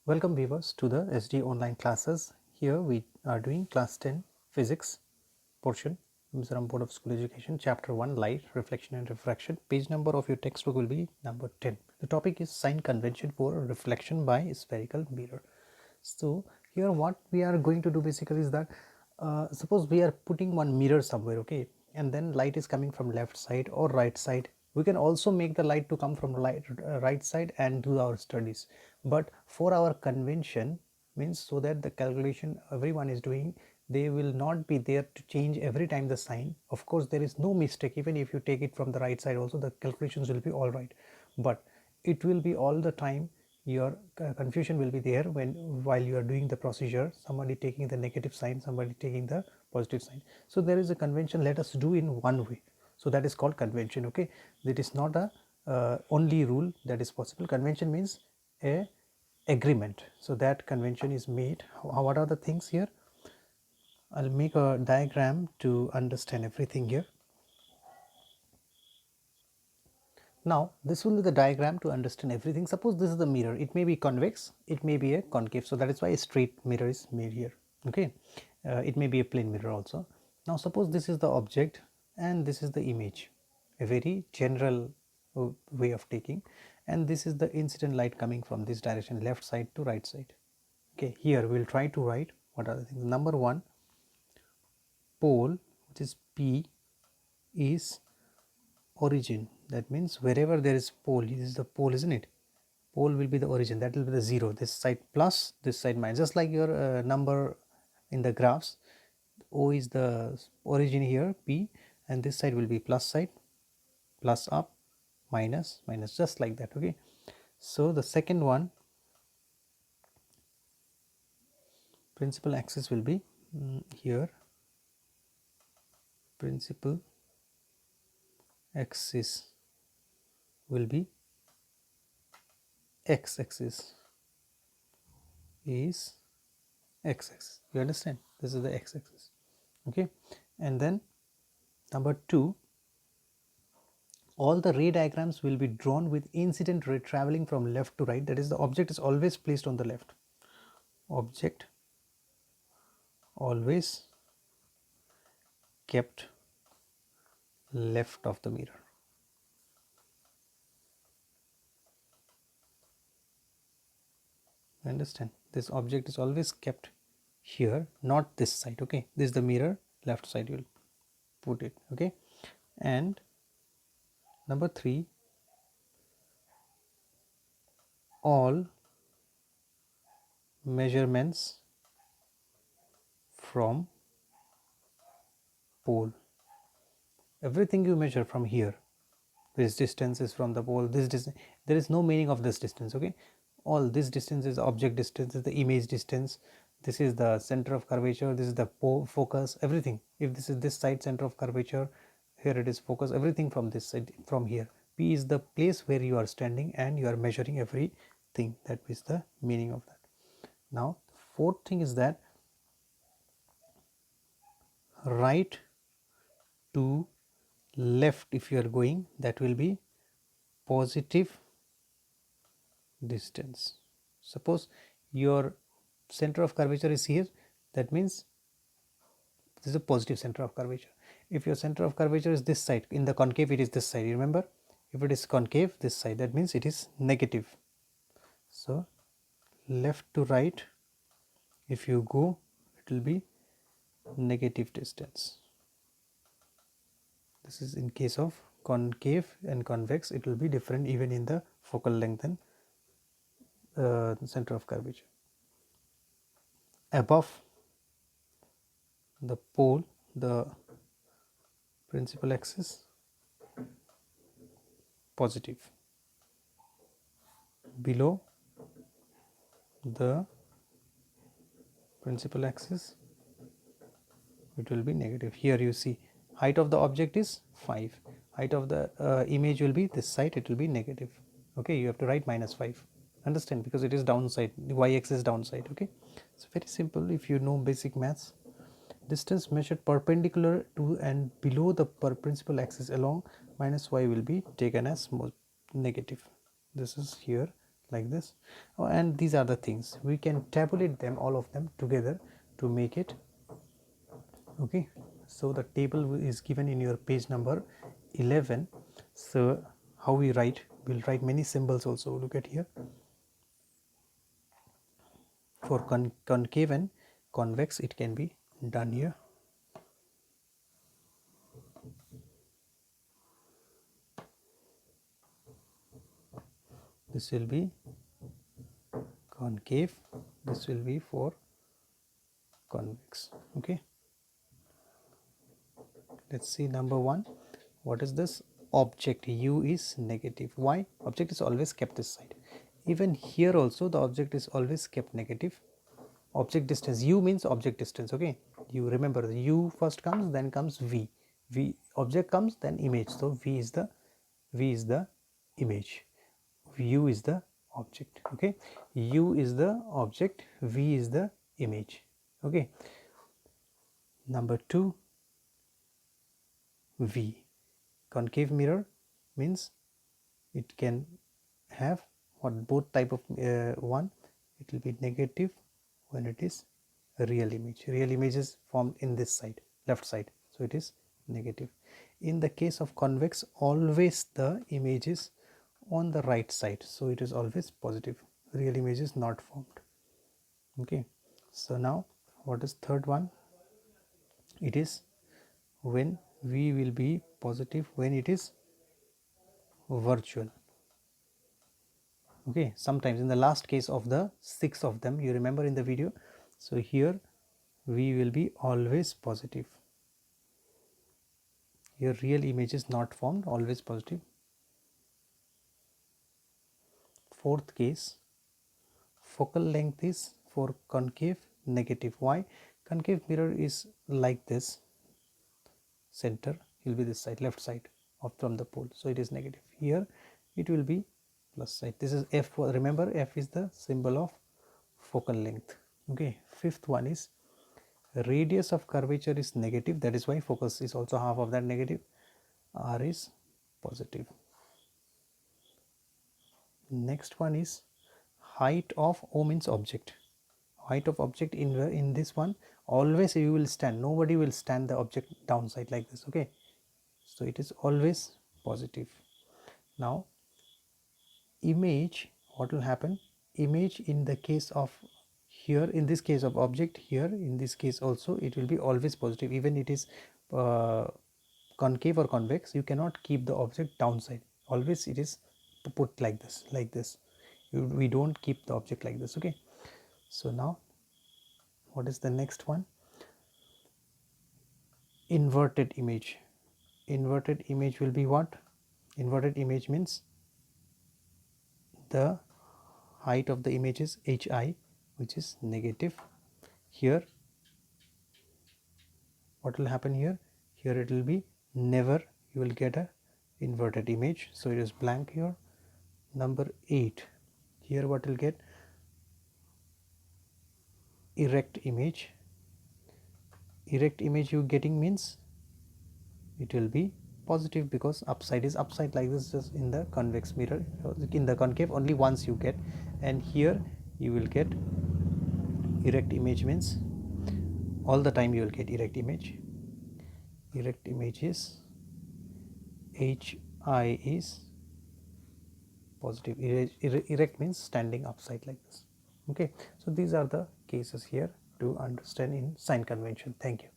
Welcome viewers to the SD online classes. Here we are doing class 10 physics portion, Mizoram Board of School Education, chapter 1, light, reflection and refraction. Page number of your textbook will be number 10. The topic is sign convention for reflection by spherical mirror. So here what we are going to do basically is that suppose we are putting one mirror somewhere, okay, and then light is coming from left side or right side. We can also make the light to come from right side and do our studies, but for our convention means so that the calculation everyone is doing, they will not be there to change every time the sign. Of course there is no mistake, even if you take it from the right side also the calculations will be all right, but it will be all the time your confusion will be there when while you are doing the procedure, somebody taking the negative sign, somebody taking the positive sign. So there is a convention, let us do in one way, so that is called convention. Okay, it is not a only rule that is possible. Convention means a agreement, so that convention is made. What are the things here? I'll make a diagram to understand everything here. Now this will be the diagram to understand everything. Suppose this is the mirror, it may be convex, it may be a concave, so that is why a straight mirror is made here. Okay, it may be a plane mirror also. Now suppose this is the object and this is the image, a very general way of taking, and this is the incident light coming from this direction, left side to right side. Okay, here we will try to write what are the things. Number one, pole, which is P, is origin. That means wherever there is pole, this is the pole, isn't it? Pole will be the origin, that will be the 0, this side plus, this side minus, just like your number in the graphs. O is the origin here, P, and this side will be plus side, plus up, minus, minus, just like that. Okay, so the second one, principal axis will be here, principal axis will be x axis, is x axis, you understand, this is the x axis. Okay, and then number 2, all the ray diagrams will be drawn with incident ray traveling from left to right, that is the object is always placed on the left, object always kept left of the mirror. Understand, this object is always kept here, not this side. Okay, this is the mirror, left side you will put it. Okay, and number 3, all measurements from pole, everything you measure from here, this distance is from the pole, this distance, there is no meaning of this distance. Okay, all this distance is object distance, is the image distance, this is the center of curvature, this is the focus, everything. If this is this side center of curvature, here it is focus, everything from this side, from here. P is the place where you are standing and you are measuring everything, that is the meaning of that. Now fourth thing is that right to left, if you are going, that will be positive distance. Suppose your center of curvature is here, that means this is a positive center of curvature. If your center of curvature is this side, in the concave it is this side, you remember, if it is concave this side, that means it is negative. So left to right, if you go, it will be negative distance. This is in case of concave and convex, it will be different even in the focal length and center of curvature. Above the pole, the principal axis, positive. Below the principal axis, it will be negative. Here you see height of the object is 5, height of the image will be this side, it will be negative. Okay, you have to write -5, understand, because it is downside, the y-axis downside. Okay, so very simple if you know basic maths. Distance measured perpendicular to and below the principal axis along -y will be taken as negative. This is here like this. And these are the things we can tabulate them, all of them together, to make it. Okay, so the table is given in your page number 11. So how we write, we'll write many symbols also. Look at here, for concave and convex it can be done here. This will be concave, this will be for convex. Okay, let's see number 1. What is this? Object u is negative. Why? Object is always kept this side. Even here also the object is always kept negative. Object distance, u means object distance. Okay, you remember the u first comes, then comes v. Object comes, then image. So v is the image, u is the object. Okay, u is the object, v is the image. Okay, number 2, v. Concave mirror means it can have what, both type of one. It will be negative when it is a real image. Real image is formed in this side, left side, so it is negative. In the case of convex, always the image is on the right side, so it is always positive. Real image is not formed. Okay, so now what is third one? It is when v will be positive when it is virtual. Okay, sometimes in the last case of the 6 of them, you remember in the video. So here v will be always positive. Here real image is not formed, always positive. Fourth case, focal length is for concave negative. Why? Concave mirror is like this, center will be this side, left side of from the pole, so it is negative. Here it will be plus side. This is f. Remember, f is the symbol of focal length. Okay, fifth one is radius of curvature is negative, that is why focus is also half of that negative. R is positive. Next one is height of O means object. Height of object in this one, always you will stand, nobody will stand the object downside like this. Okay, so it is always positive. Now image, what will happen? Image in the case of here, in this case of object, here in this case also it will be always positive. Even it is concave or convex, you cannot keep the object downside, always it is put like this, we don't keep the object like this. Okay, so now what is the next one? Inverted image. Inverted image will be what? Inverted image means the height of the image is hi, which is negative. Here what will happen here? Here it will be never, you will get a inverted image, so it is blank here. Number 8, here what will get? Erect image. Erect image you getting means it will be positive, because upside is upside like this, just in the convex mirror. In the concave only once you get, and here you will get erect image means all the time you will get erect image. Erect image is hi is positive. Erect means standing upside like this. Okay, so these are the cases here to understand in sign convention. Thank you.